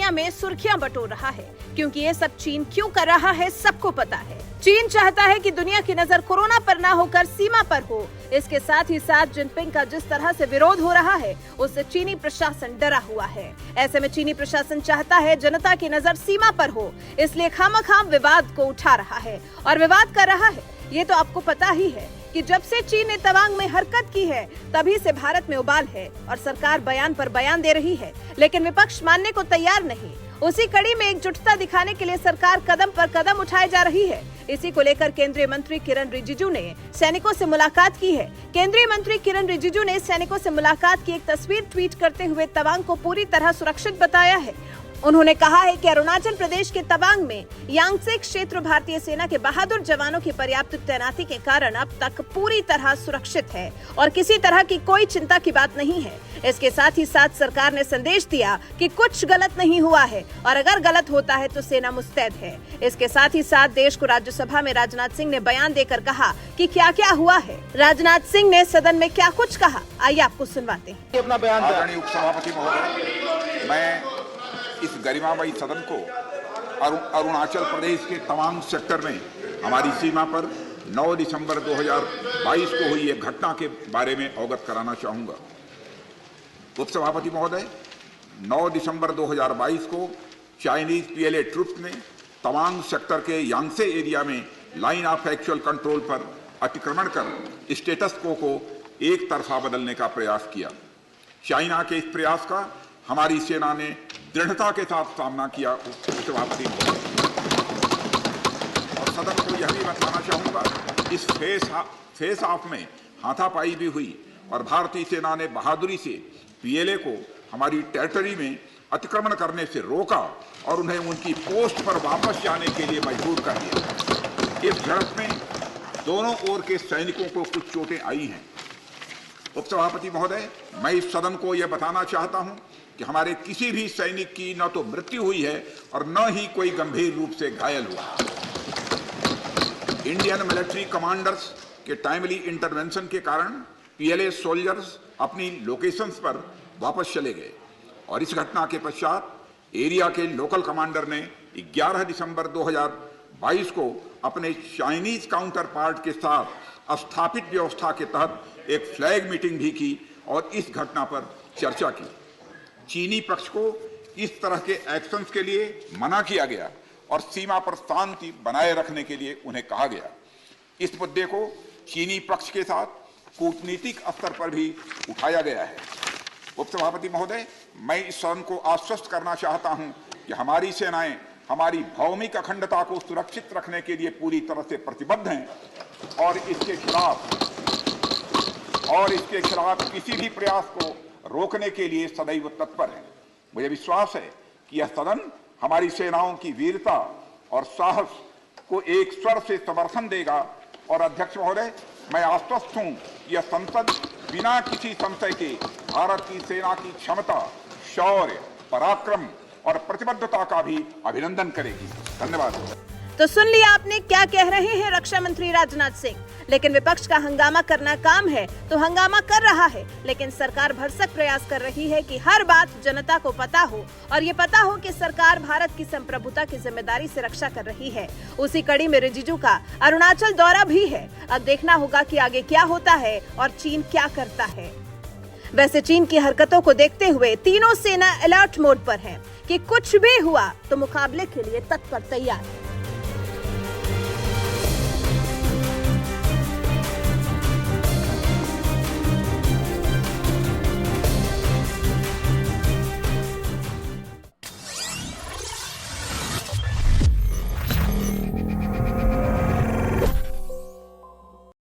दुनिया में सुर्खियां बटोर रहा है, क्योंकि ये सब चीन क्यों कर रहा है सबको पता है। चीन चाहता है कि दुनिया की नजर कोरोना पर ना होकर सीमा पर हो। इसके साथ ही साथ जिनपिंग का जिस तरह से विरोध हो रहा है, उससे चीनी प्रशासन डरा हुआ है। ऐसे में चीनी प्रशासन चाहता है जनता की नजर सीमा पर हो, इसलिए खामखाम विवाद को उठा रहा है और विवाद कर रहा है। ये तो आपको पता ही है कि जब से चीन ने तवांग में हरकत की है, तभी से भारत में उबाल है और सरकार बयान पर बयान दे रही है, लेकिन विपक्ष मानने को तैयार नहीं। उसी कड़ी में एकजुटता दिखाने के लिए सरकार कदम पर कदम उठाए जा रही है। इसी को लेकर केंद्रीय मंत्री किरण रिजिजू ने सैनिकों से मुलाकात की है। केंद्रीय मंत्री किरण रिजिजू ने सैनिकों से मुलाकात की एक तस्वीर ट्वीट करते हुए तवांग को पूरी तरह सुरक्षित बताया है। उन्होंने कहा है कि अरुणाचल प्रदेश के तवांग में यांगसे क्षेत्र भारतीय सेना के बहादुर जवानों की पर्याप्त तैनाती के कारण अब तक पूरी तरह सुरक्षित है और किसी तरह की कोई चिंता की बात नहीं है। इसके साथ ही साथ सरकार ने संदेश दिया कि कुछ गलत नहीं हुआ है और अगर गलत होता है तो सेना मुस्तैद है। इसके साथ ही साथ देश को राज्यसभा में राजनाथ सिंह ने बयान देकर कहा कि क्या क्या हुआ है। राजनाथ सिंह ने सदन में क्या कुछ कहा, आइए आपको सुनवाते हैं। अपना बयान आदरणीय उपसभापति महोदय, मैं इस गरिमामयी सदन को अरुणाचल प्रदेश के तवांग सेक्टर में हमारी सीमा पर 9 दिसंबर 2022 को हुई एक घटना के बारे में अवगत कराना चाहूंगा। उपसभापति महोदय, 9 दिसंबर 2022 को चाइनीज पीएलए ट्रुप्स ने तवांग सेक्टर के यांगसे एरिया में लाइन ऑफ एक्चुअल कंट्रोल पर अतिक्रमण कर स्टेटस को एक तरफा बदलने का प्रयास किया। चाइना के इस प्रयास का हमारी सेना ने दृढ़ता के साथ सामना किया। उपसभापति और सदन को यह भी बताना चाहूंगा, इस फेस ऑफ में हाथापाई भी हुई और भारतीय सेना ने बहादुरी से पीएलए को हमारी टेरिटरी में अतिक्रमण करने से रोका और उन्हें उनकी पोस्ट पर वापस जाने के लिए मजबूर कर दिया। इस झड़प में दोनों ओर के सैनिकों को कुछ चोटें आई हैं। उपसभापति महोदय, मैं इस सदन को यह बताना चाहता हूं कि हमारे किसी भी सैनिक की न तो मृत्यु हुई है और न ही कोई गंभीर रूप से घायल हुआ। इंडियन मिलिट्री कमांडर्स के टाइमली इंटरवेंशन के कारण पीएलए सोल्जर्स अपनी लोकेशंस पर वापस चले गए और इस घटना के पश्चात एरिया के लोकल कमांडर ने 11 दिसंबर 2022 को अपने चाइनीज काउंटर पार्ट के साथ स्थापित व्यवस्था के तहत एक फ्लैग मीटिंग भी की और इस घटना पर चर्चा की। चीनी पक्ष को इस तरह के एक्शंस के लिए मना किया गया और सीमा पर शांति बनाए रखने के लिए उन्हें कहा गया। इस मुद्दे को चीनी पक्ष के साथ कूटनीतिक स्तर पर भी उठाया गया है। उपसभापति महोदय, मैं इस सदन को आश्वस्त करना चाहता हूं कि हमारी सेनाएं हमारी भौमिक अखंडता को सुरक्षित रखने के लिए पूरी तरह से प्रतिबद्ध हैं और इसके खिलाफ किसी भी प्रयास को रोकने के लिए सदैव तत्पर है। मुझे विश्वास है कि यह सदन हमारी सेनाओं की वीरता और साहस को एक स्वर से समर्थन देगा और अध्यक्ष महोदय, मैं आश्वस्त हूं कि यह संसद बिना किसी संशय के भारत की सेना की क्षमता, शौर्य, पराक्रम और प्रतिबद्धता का भी अभिनंदन करेगी। धन्यवाद। तो सुन लिया आपने क्या कह रहे हैं रक्षा मंत्री राजनाथ सिंह। लेकिन विपक्ष का हंगामा करना काम है तो हंगामा कर रहा है, लेकिन सरकार भरसक प्रयास कर रही है कि हर बात जनता को पता हो और ये पता हो कि सरकार भारत की संप्रभुता की जिम्मेदारी से रक्षा कर रही है। उसी कड़ी में रिजिजू का अरुणाचल दौरा भी है। अब देखना होगा कि आगे क्या होता है और चीन क्या करता है। वैसे चीन की हरकतों को देखते हुए तीनों सेना अलर्ट मोड पर है कि कुछ भी हुआ तो मुकाबले के लिए तत्पर तैयार है।